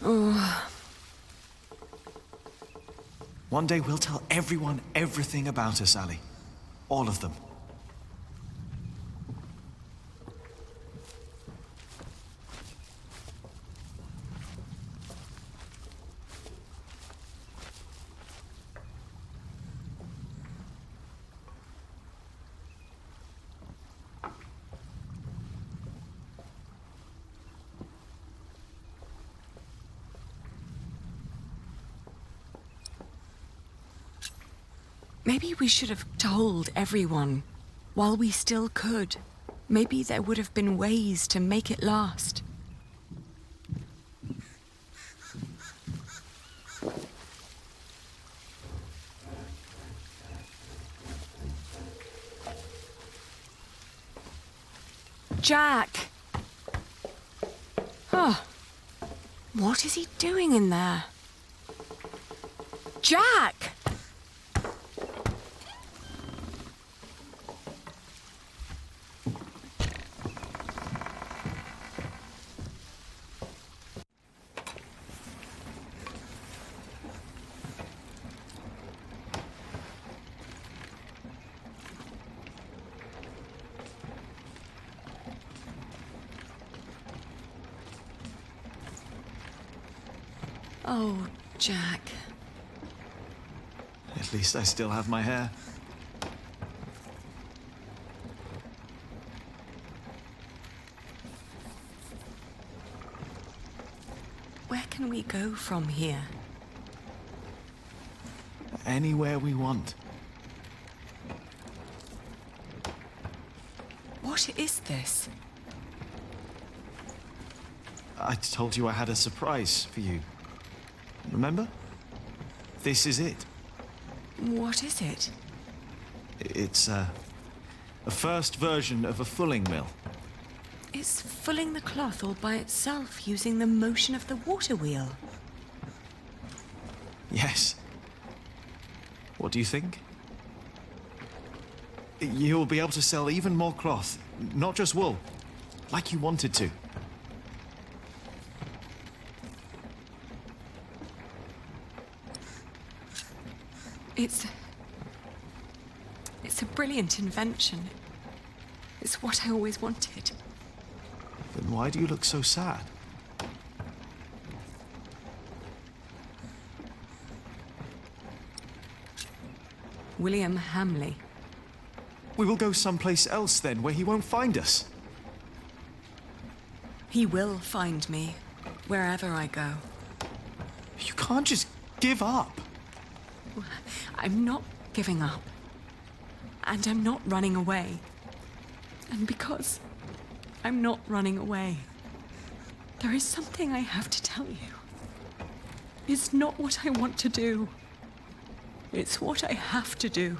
Oh, One day we'll tell everyone everything about us, Ali. All of them. maybe we should have told everyone while we still could. Maybe there would have been ways to make it last. Jack! Oh, what is he doing in there? Jack! Oh, Jack. At least I still have my hair. Where can we go from here? Anywhere we want. What is this? I told you I had a surprise for you. Remember? This is it. What is it? It's a first version of a fulling mill. It's fulling the cloth all by itself using the motion of the water wheel. Yes. What do you think? You'll be able to sell even more cloth, not just wool, like you wanted to. It's a brilliant invention. It's what I always wanted. Then why do you look so sad? William Hamley. We will go someplace else then, where he won't find us. He will find me, wherever I go. You can't just give up. I'm not giving up. And I'm not running away. And because I'm not running away, there is something I have to tell you. It's not what I want to do. It's what I have to do.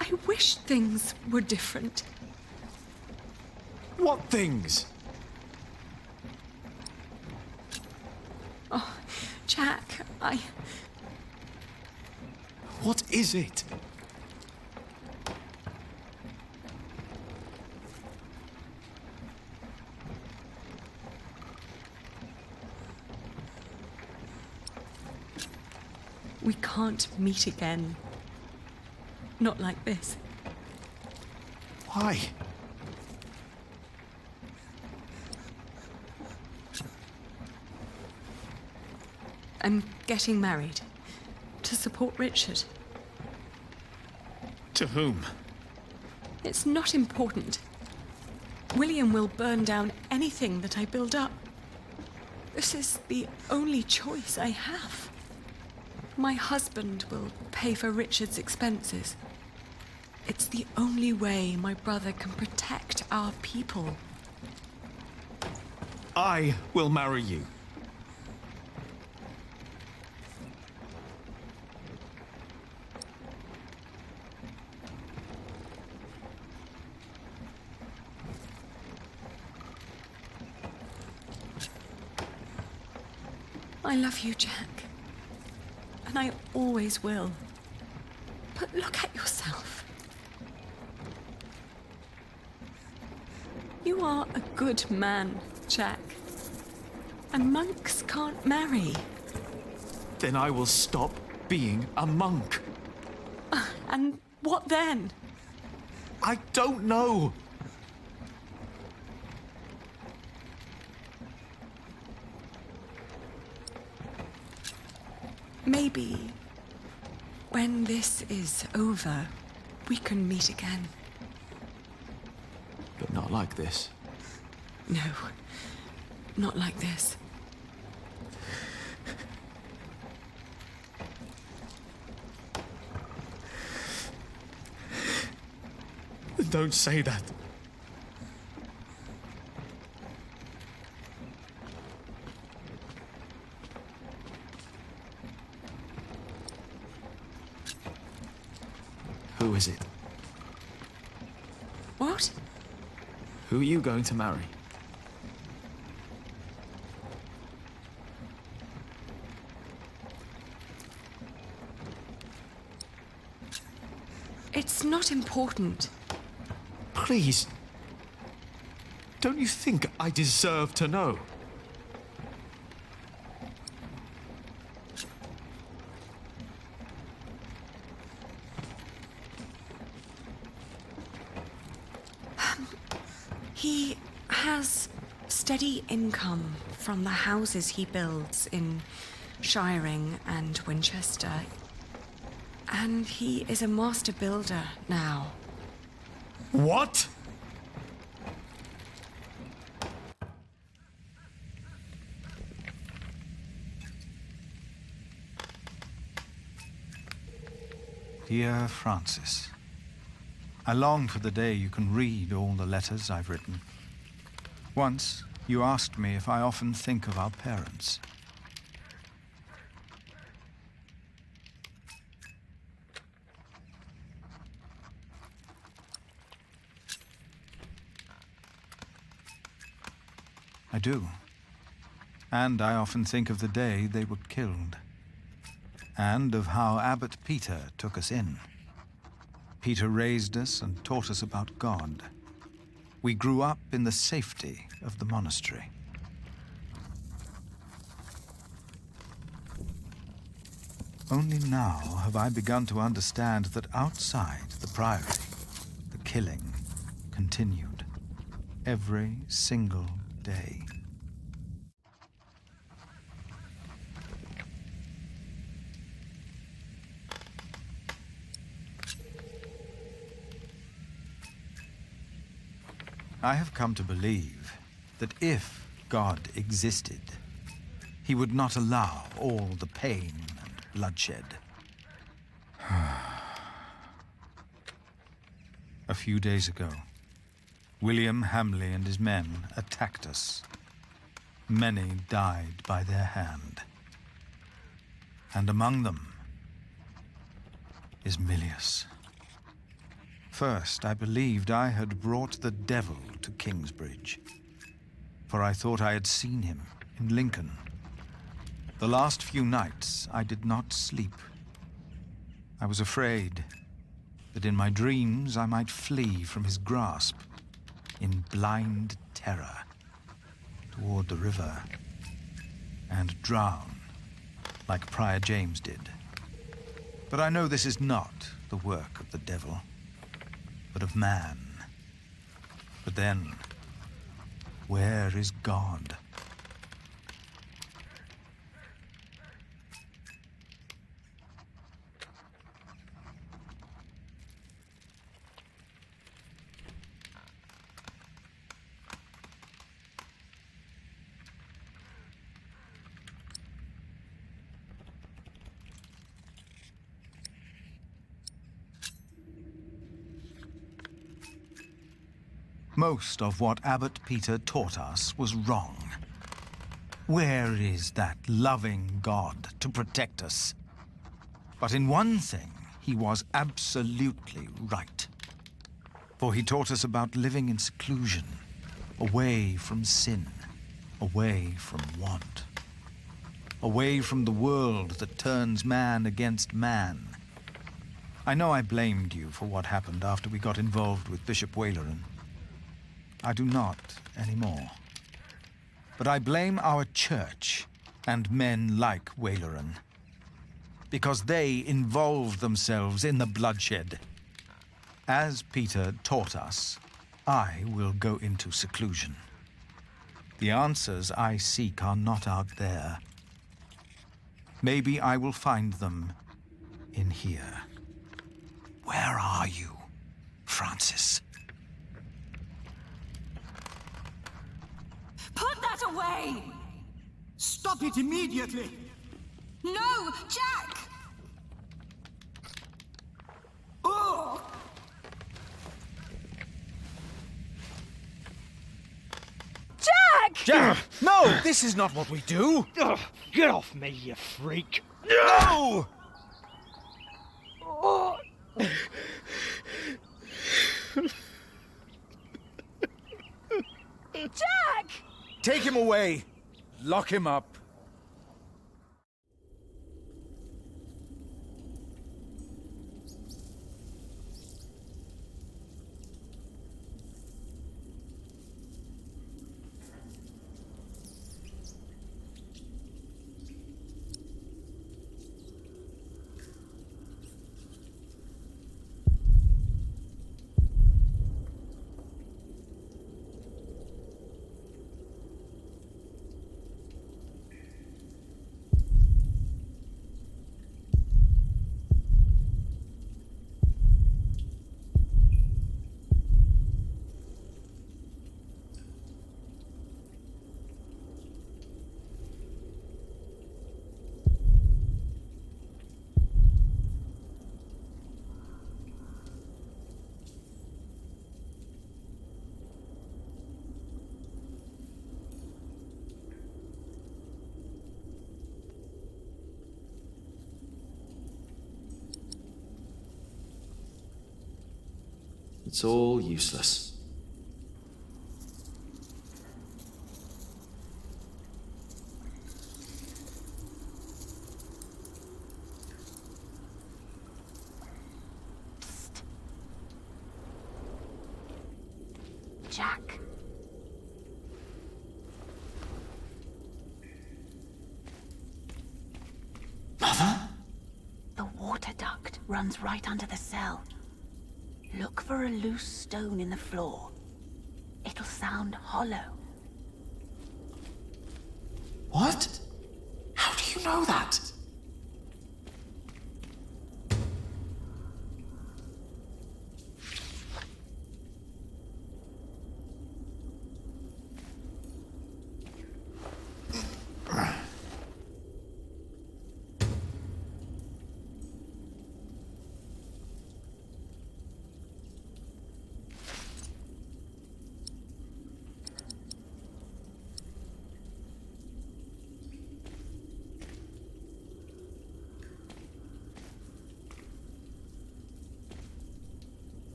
I wish things were different. What things? Oh, Jack, What is it? We can't meet again. Not like this. Why? I'm getting married. To support Richard. To whom? It's not important. William will burn down anything that I build up. This is the only choice I have. My husband will pay for Richard's expenses. It's the only way my brother can protect our people. I will marry you. I love you, Jack. And I always will. But look at yourself. You are a good man, Jack. And monks can't marry. Then I will stop being a monk. And what then? I don't know. Maybe when this is over, we can meet again. But not like this. No, not like this. Don't say that. Who is it? What? Who are you going to marry? It's not important. Please. Don't you think I deserve to know? He has steady income from the houses he builds in Shiring and Winchester. And he is a master builder now. What? Dear Francis, I long for the day you can read all the letters I've written. Once, you asked me if I often think of our parents. I do. And I often think of the day they were killed. And of how Abbot Peter took us in. Peter raised us and taught us about God. We grew up in the safety of the monastery. Only now have I begun to understand that outside the priory, the killing continued every single day. I have come to believe that if God existed, he would not allow all the pain and bloodshed. A few days ago, William Hamley and his men attacked us. Many died by their hand. And among them is Milius. First, I believed I had brought the devil to Kingsbridge, for I thought I had seen him in Lincoln. The last few nights, I did not sleep. I was afraid that in my dreams I might flee from his grasp in blind terror toward the river and drown like Prior James did. But I know this is not the work of the devil, but of man. But then, where is God? Most of what Abbot Peter taught us was wrong. Where is that loving God to protect us? But in one thing, he was absolutely right. For he taught us about living in seclusion, away from sin, away from want. away from the world that turns man against man. I know I blamed you for what happened after we got involved with Bishop Waleran. I do not anymore. But I blame our church and men like Waleran, because they involved themselves in the bloodshed. As Peter taught us, I will go into seclusion. The answers I seek are not out there. Maybe I will find them in here. Where are you, Francis? Put that away! Stop it immediately! No, Jack! Oh! Jack! Jack! No! This is not what we do! Ugh, get off me, you freak! No! Jack! Take him away! Lock him up! It's all useless. Jack. Mother? The water duct runs right under the cell. Look for a loose stone in the floor. It'll sound hollow. What? How do you know that?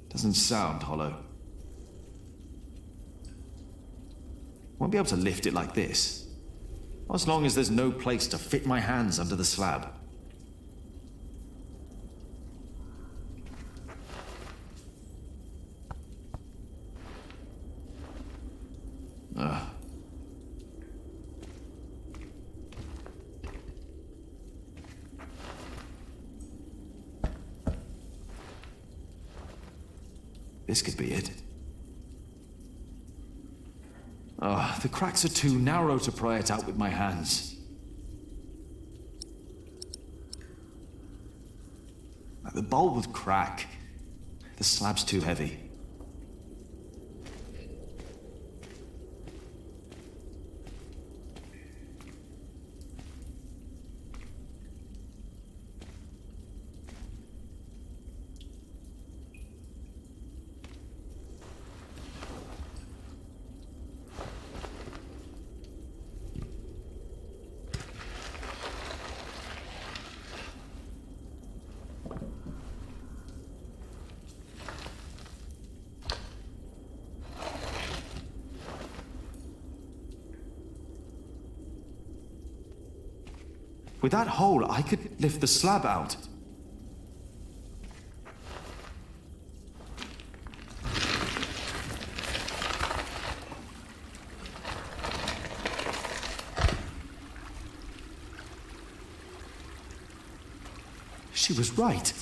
Doesn't sound hollow. Won't be able to lift it like this. As long as there's no place to fit my hands under the slab. Ugh. This could be it. Oh, the cracks are too narrow to pry it out with my hands. The bowl would crack. The slab's too heavy. With that hole, I could lift the slab out. She was right.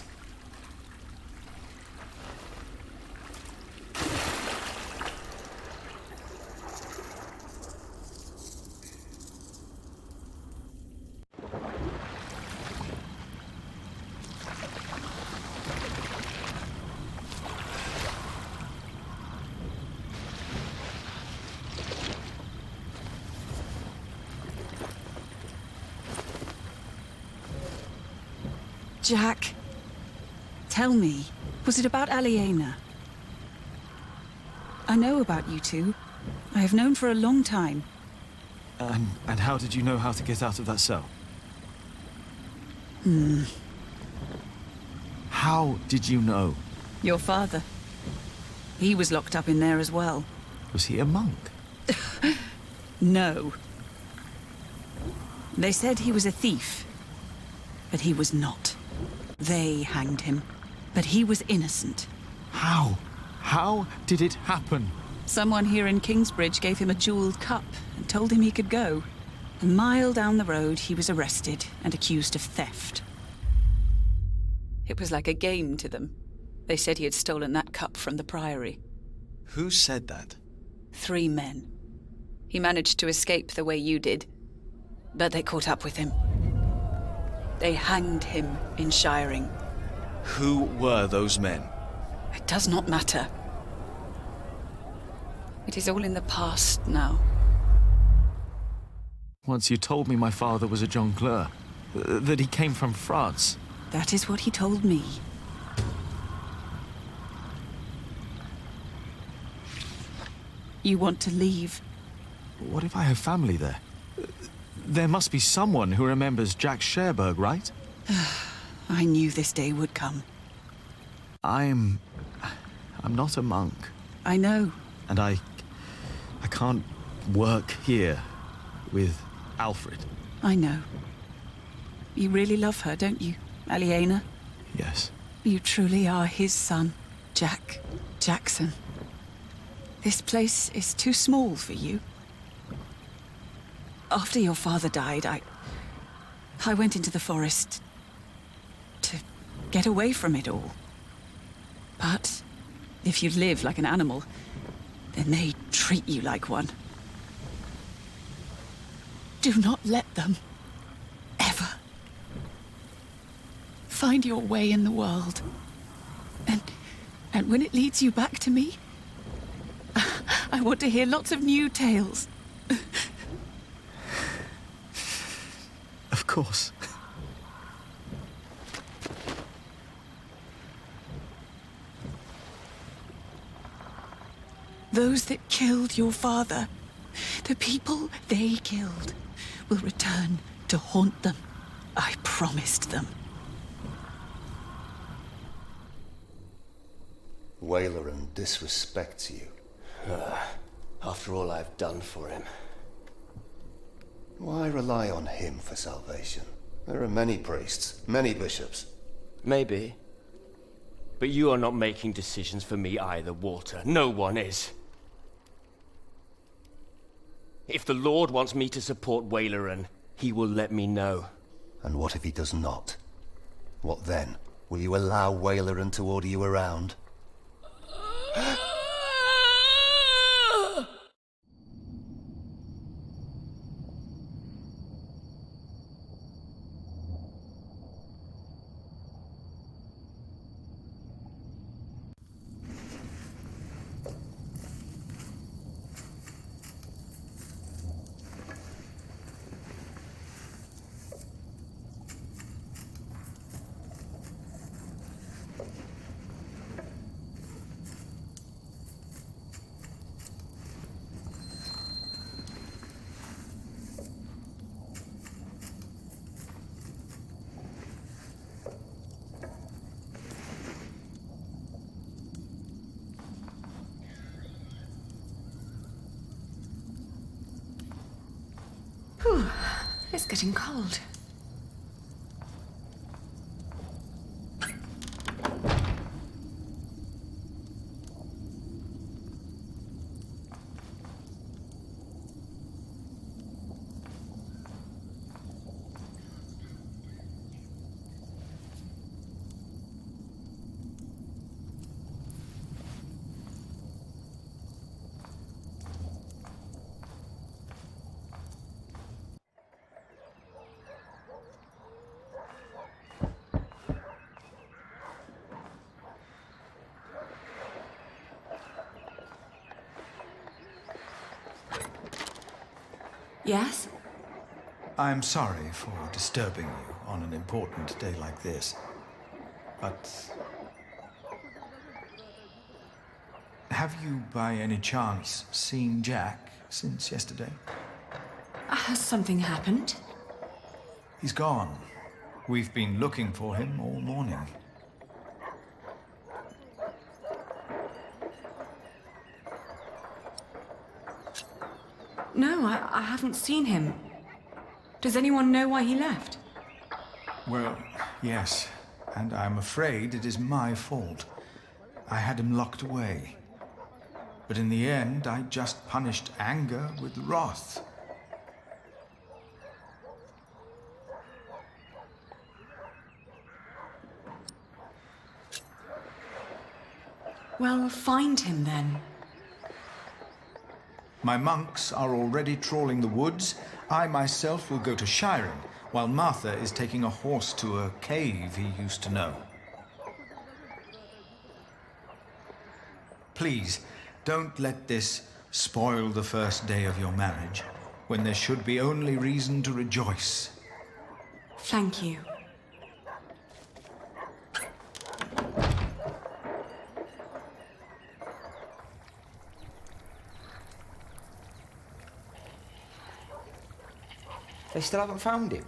Jack, tell me, was it about Aliena? I know about you two. I have known for a long time. And how did you know how to get out of that cell? How did you know? Your father. He was locked up in there as well. Was he a monk? No. They said he was a thief, but he was not. They hanged him, but he was innocent. How? How did it happen? Someone here in Kingsbridge gave him a jeweled cup and told him he could go. A mile down the road, he was arrested and accused of theft. It was like a game to them. They said he had stolen that cup from the priory. Who said that? 3 men. He managed to escape the way you did, but they caught up with him. They hanged him in Shiring. Who were those men? It does not matter. It is all in the past now. Once you told me my father was a jongleur, that he came from France. That is what he told me. You want to leave? What if I have family there? There must be someone who remembers Jack Sherberg, right? I knew this day would come. I'm not a monk. I know. And I can't work here with Alfred. I know. You really love her, don't you, Aliena? Yes. You truly are his son, Jack Jackson. This place is too small for you. After your father died, I went into the forest to get away from it all. But if you live like an animal, then they treat you like one. Do not let them, ever. Find your way in the world. And when it leads you back to me, I want to hear lots of new tales. Of course. Those that killed your father, the people they killed, will return to haunt them. I promised them. Wayleran disrespects you. After all I've done for him. Why rely on him for salvation? There are many priests, many bishops. Maybe. But you are not making decisions for me either, Walter. No one is. If the Lord wants me to support Wayleran, he will let me know. And what if he does not? What then? Will you allow Wayleran to order you around? It's getting cold. Yes? I'm sorry for disturbing you on an important day like this, but have you by any chance seen Jack since yesterday? Has something happened? He's gone. We've been looking for him all morning. No, I haven't seen him. Does anyone know why he left? Well, yes, and I'm afraid it is my fault. I had him locked away. But in the end, I just punished anger with wrath. Well, find him then. My monks are already trawling the woods. I myself will go to Shiren, while Martha is taking a horse to a cave he used to know. Please, don't let this spoil the first day of your marriage, when there should be only reason to rejoice. Thank you. They still haven't found him?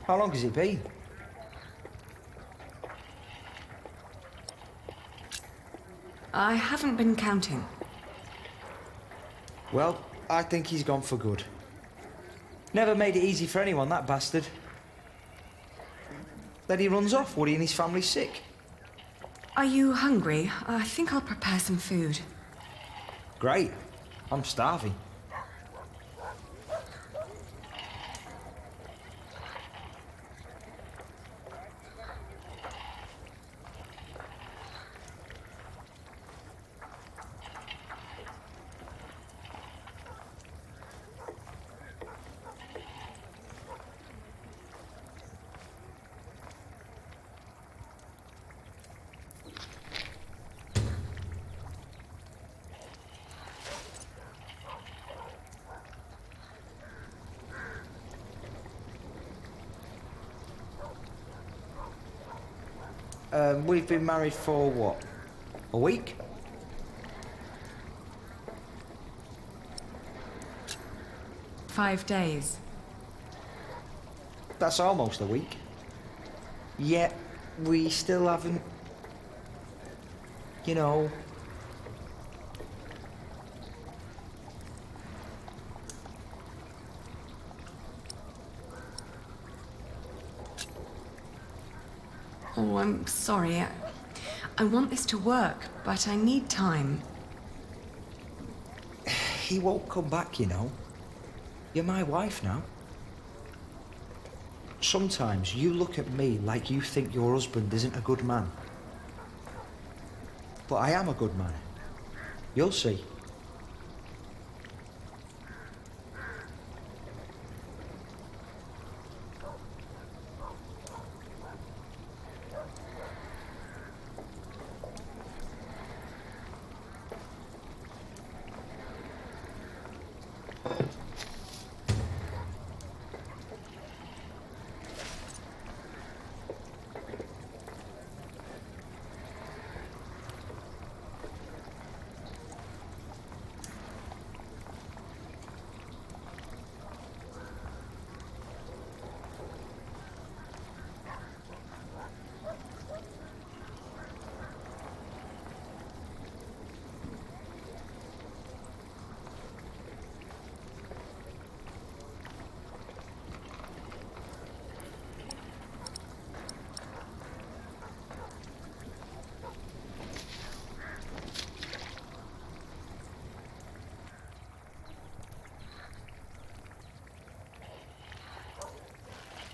How long has it been? I haven't been counting. Well, I think he's gone for good. Never made it easy for anyone, that bastard. Then he runs off. Woody and his family's sick. Are you hungry? I think I'll prepare some food. Great. I'm starving. We've been married for what? A week? "5 days. That's almost a week. Yet, we still haven't... You know... Oh, I'm sorry. I want this to work, but I need time. He won't come back, you know. You're my wife now. Sometimes you look at me like you think your husband isn't a good man. But I am a good man. You'll see.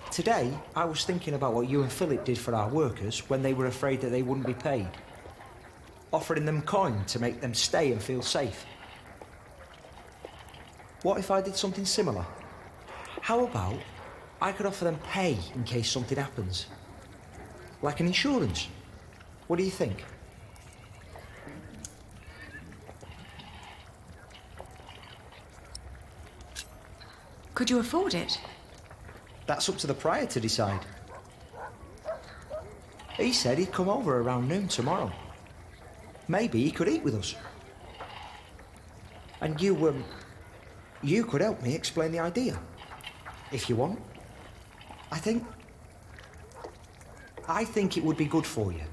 Today, I was thinking about what you and Philip did for our workers when they were afraid that they wouldn't be paid. Offering them coin to make them stay and feel safe. What if I did something similar? How about I could offer them pay in case something happens? Like an insurance. What do you think? Could you afford it? That's up to the prior to decide. He said he'd come over around noon tomorrow. Maybe he could eat with us. And you could help me explain the idea, if you want. I think it would be good for you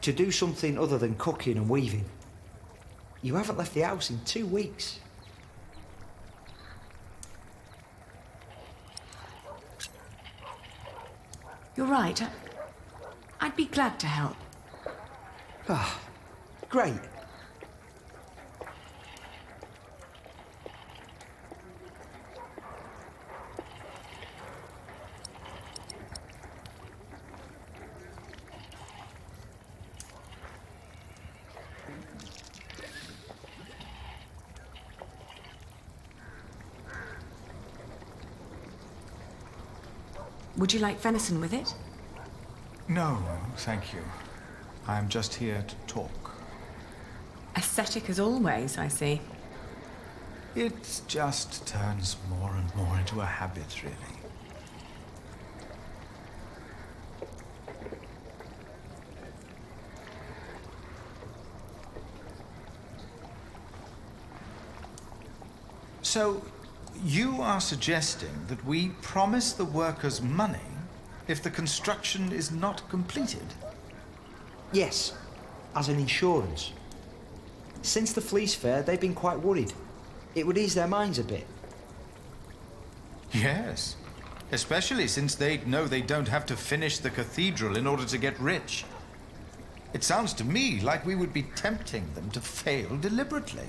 to do something other than cooking and weaving. You haven't left the house in 2 weeks. You're right. I'd be glad to help. Ah, great. Would you like venison with it? No, thank you. I'm just here to talk. Ascetic as always, I see. It just turns more and more into a habit, really. So, you are suggesting that we promise the workers money if the construction is not completed? Yes, as an insurance. Since the Fleece Fair, they've been quite worried. It would ease their minds a bit. Yes, especially since they know they don't have to finish the cathedral in order to get rich. It sounds to me like we would be tempting them to fail deliberately.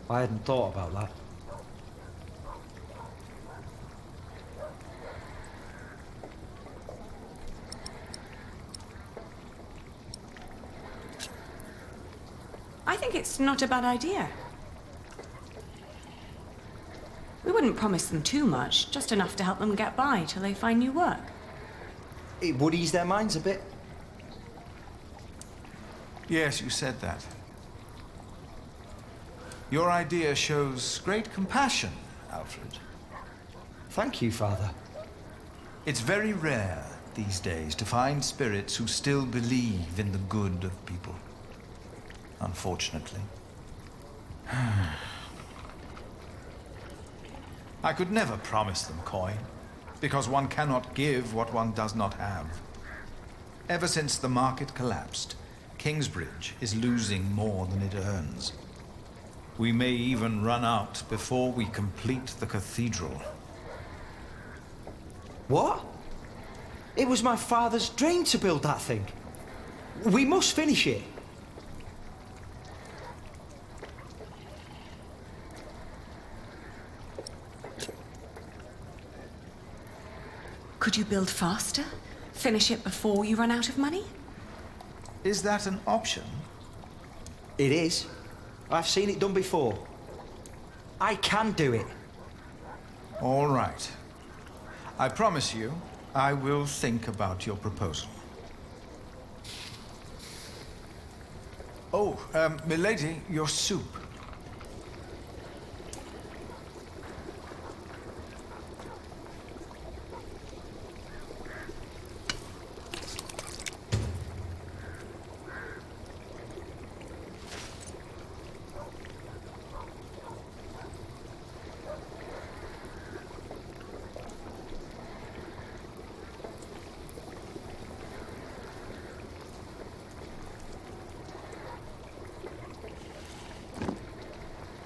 I hadn't thought about that. I think it's not a bad idea. We wouldn't promise them too much, just enough to help them get by till they find new work. It would ease their minds a bit. Yes, you said that. Your idea shows great compassion, Alfred. Thank you, Father. It's very rare these days to find spirits who still believe in the good of people. Unfortunately. I could never promise them coin, because one cannot give what one does not have. Ever since the market collapsed, Kingsbridge is losing more than it earns. We may even run out before we complete the cathedral. What? It was my father's dream to build that thing. We must finish it. Could you build faster? Finish it before you run out of money? Is that an option? It is. I've seen it done before. I can do it. All right. I promise you, I will think about your proposal. Oh, milady, your soup.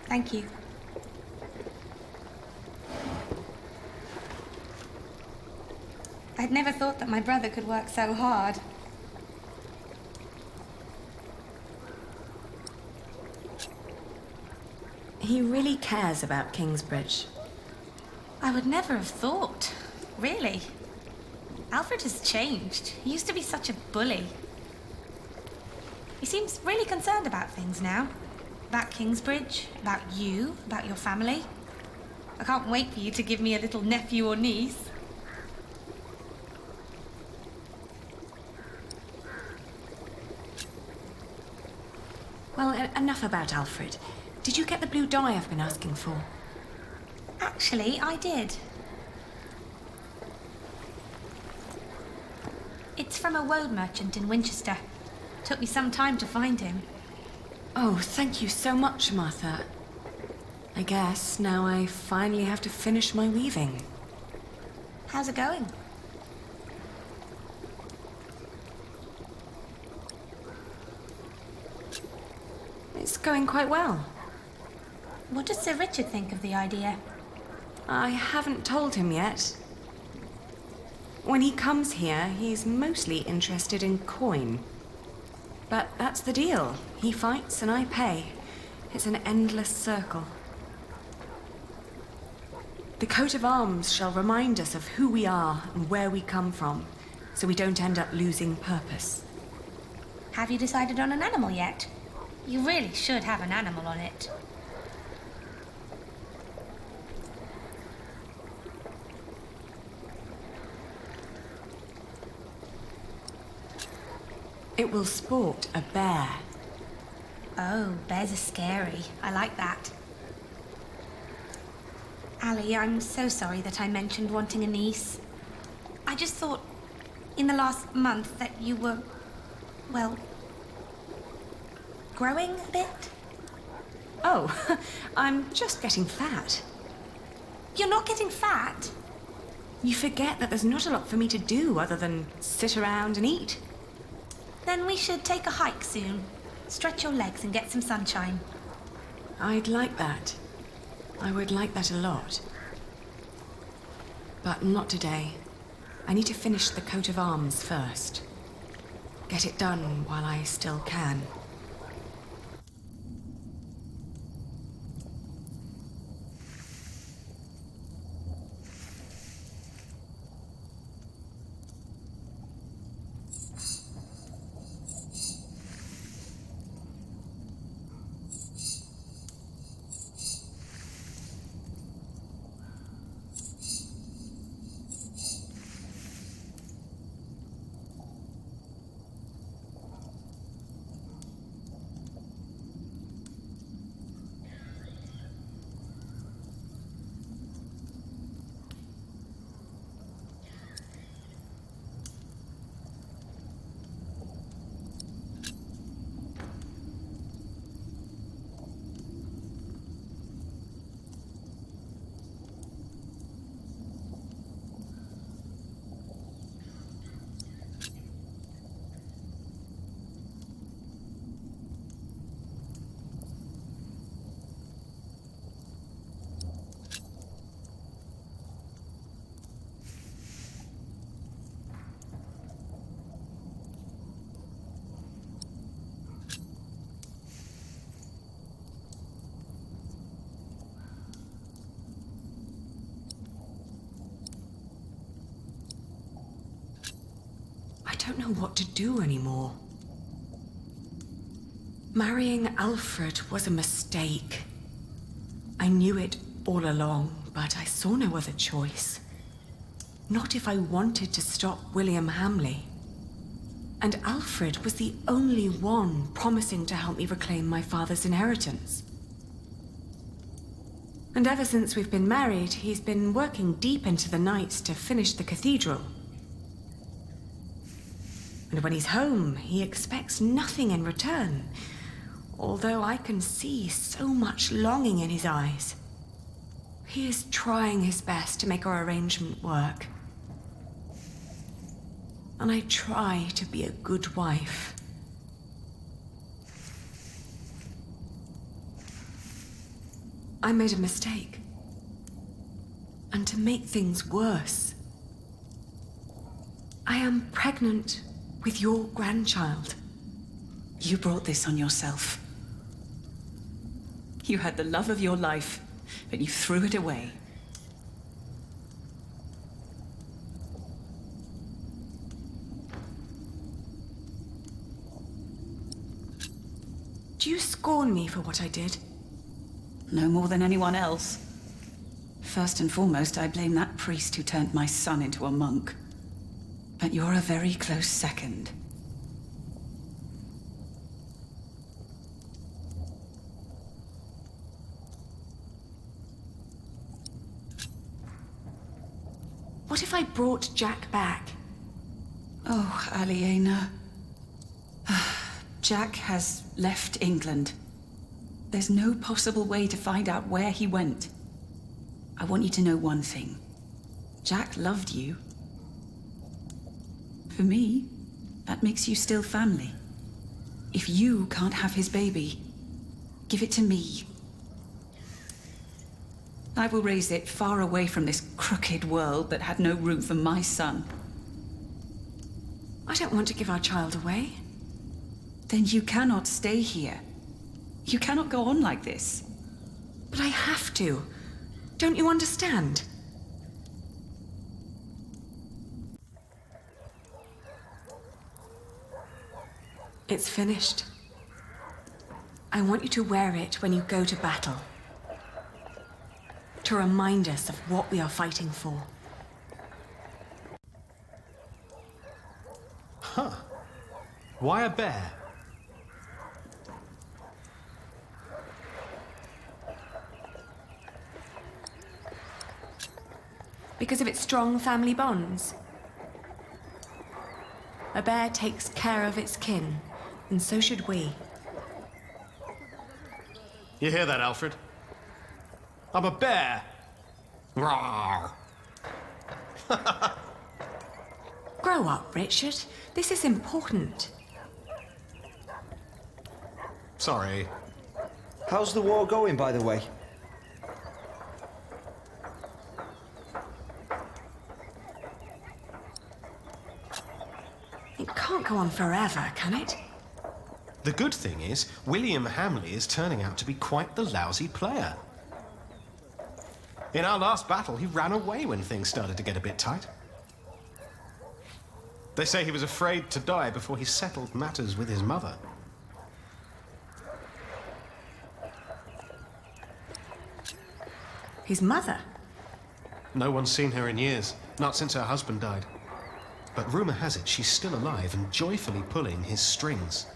Thank you. I'd never thought that my brother could work so hard. He really cares about Kingsbridge. I would never have thought. Really. Alfred has changed. He used to be such a bully. He seems really concerned about things now. About Kingsbridge, about you, about your family. I can't wait for you to give me a little nephew or niece. Well, enough about Alfred. Did you get the blue dye I've been asking for? Actually, I did. It's from a woad merchant in Winchester. Took me some time to find him. Oh, thank you so much, Martha. I guess now I finally have to finish my weaving. How's it going? It's going quite well. What does Sir Richard think of the idea? I haven't told him yet. When he comes here, he's mostly interested in coin. But that's the deal. He fights and I pay. It's an endless circle. The coat of arms shall remind us of who we are and where we come from, so we don't end up losing purpose. Have you decided on an animal yet? You really should have an animal on it. It will sport a bear. Oh, bears are scary. I like that. Ali, I'm so sorry that I mentioned wanting a niece. I just thought, in the last month, that you were, well, growing a bit. Oh, I'm just getting fat. You're not getting fat? You forget that there's not a lot for me to do other than sit around and eat. Then we should take a hike soon. Stretch your legs and get some sunshine. I'd like that. I would like that a lot. But not today. I need to finish the coat of arms first. Get it done while I still can. I don't know what to do anymore. Marrying Alfred was a mistake. I knew it all along, but I saw no other choice. Not if I wanted to stop William Hamley. And Alfred was the only one promising to help me reclaim my father's inheritance. And ever since we've been married, he's been working deep into the night to finish the cathedral. And when he's home, he expects nothing in return, although I can see so much longing in his eyes. He is trying his best to make our arrangement work. And I try to be a good wife. I made a mistake. And to make things worse, I am pregnant with your grandchild. You brought this on yourself. You had the love of your life, but you threw it away. Do you scorn me for what I did? No more than anyone else. First and foremost, I blame that priest who turned my son into a monk. But you're a very close second. What if I brought Jack back? Oh, Aliena. Jack has left England. There's no possible way to find out where he went. I want you to know one thing. Jack loved you. For me, that makes you still family. If you can't have his baby, give it to me. I will raise it far away from this crooked world that had no room for my son. I don't want to give our child away. Then you cannot stay here. You cannot go on like this. But I have to. Don't you understand? It's finished. I want you to wear it when you go to battle. To remind us of what we are fighting for. Huh. Why a bear? Because of its strong family bonds. A bear takes care of its kin, and so should we. You hear that, Alfred? I'm a bear. Rawr. Grow up, Richard. This is important. Sorry. How's the war going, by the way? It can't go on forever, can it? The good thing is, William Hamley is turning out to be quite the lousy player. In our last battle, he ran away when things started to get a bit tight. They say he was afraid to die before he settled matters with his mother. His mother? No one's seen her in years, not since her husband died. But rumor has it she's still alive and joyfully pulling his strings.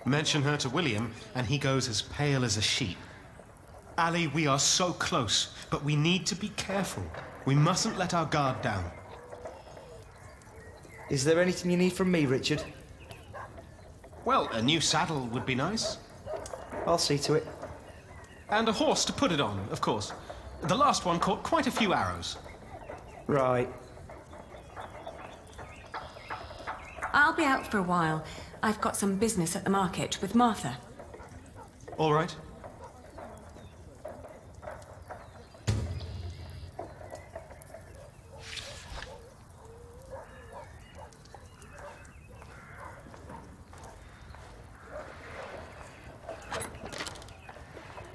Mention her to William, and he goes as pale as a sheet. Ali, we are so close, but we need to be careful. We mustn't let our guard down. Is there anything you need from me, Richard? Well, a new saddle would be nice. I'll see to it. And a horse to put it on, of course. The last one caught quite a few arrows. Right. I'll be out for a while. I've got some business at the market with Martha. All right.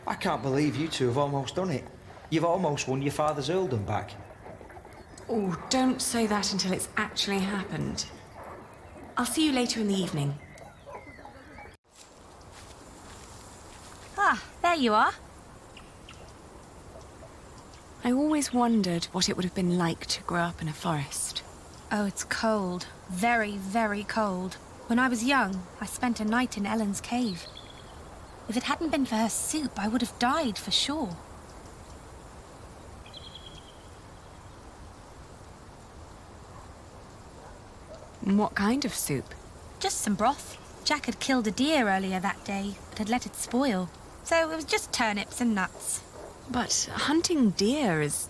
I can't believe you two have almost done it. You've almost won your father's earldom back. Oh, don't say that until it's actually happened. I'll see you later in the evening. Ah, there you are. I always wondered what it would have been like to grow up in a forest. Oh, it's cold. Very, very cold. When I was young, I spent a night in Ellen's cave. If it hadn't been for her soup, I would have died for sure. What kind of soup? Just some broth. Jack had killed a deer earlier that day, but had let it spoil. So it was just turnips and nuts. But hunting deer is...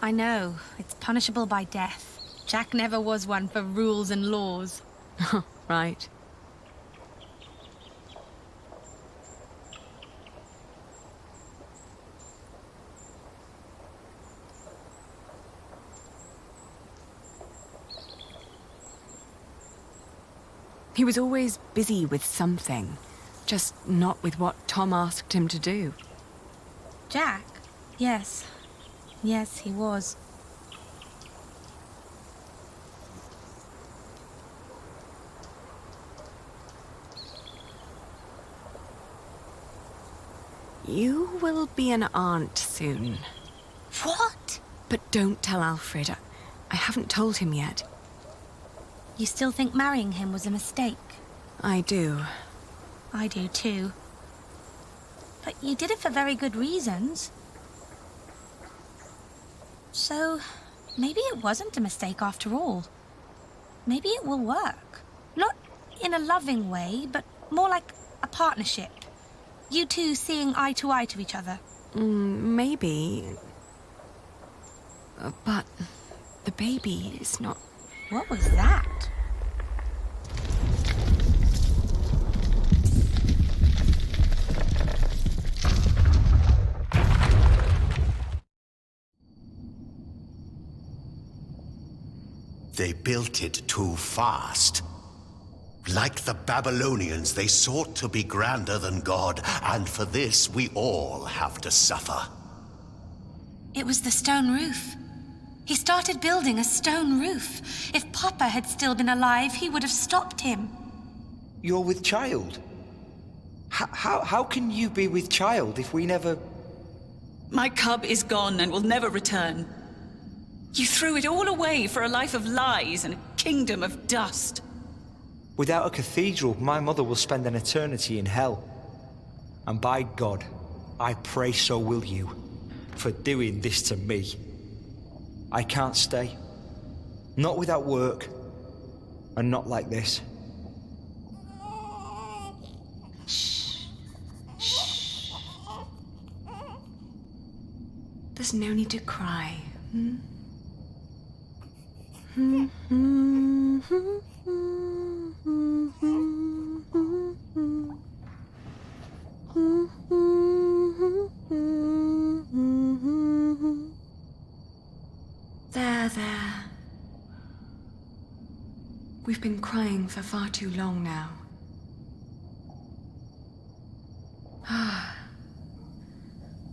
I know. It's punishable by death. Jack never was one for rules and laws. Right. He was always busy with something, just not with what Tom asked him to do. Jack? Yes. Yes, he was. You will be an aunt soon. What? But don't tell Alfred. I haven't told him yet. You still think marrying him was a mistake? I do. I do too. But you did it for very good reasons. So, Maybe it wasn't a mistake after all. Maybe it will work. Not in a loving way, but more like a partnership. You two seeing eye to each other. Maybe. But the baby is not... What was that? They built it too fast. Like the Babylonians, they sought to be grander than God, and for this we all have to suffer. It was the stone roof. He started building a stone roof. If Papa had still been alive, he would have stopped him. You're with child? How can you be with child if we never... My cub is gone and will never return. You threw it all away for a life of lies and a kingdom of dust. Without a cathedral, my mother will spend an eternity in hell. And by God, I pray so will you, for doing this to me. I can't stay. Not without work, and not like this. Shh. Shh. There's no need to cry. There. We've been crying for far too long now.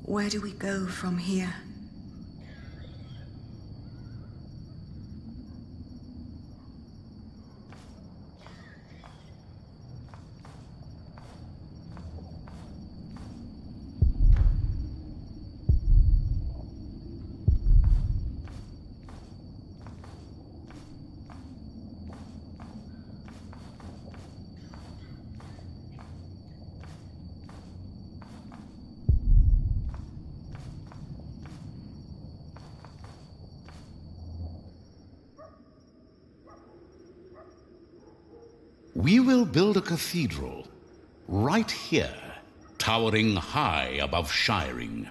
Where do we go from here? We will build a cathedral right here, towering high above Shiring.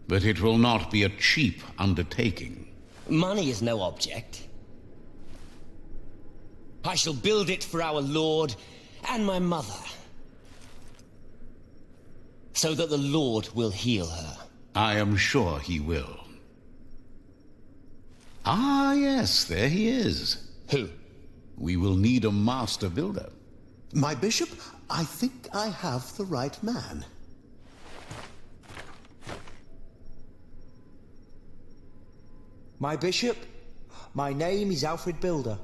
But it will not be a cheap undertaking. Money is no object. I shall build it for our Lord and my mother, so that the Lord will heal her. I am sure he will. Ah, yes, there he is. Who? We will need a master builder. My bishop, I think I have the right man. My bishop, my name is Alfred Builder.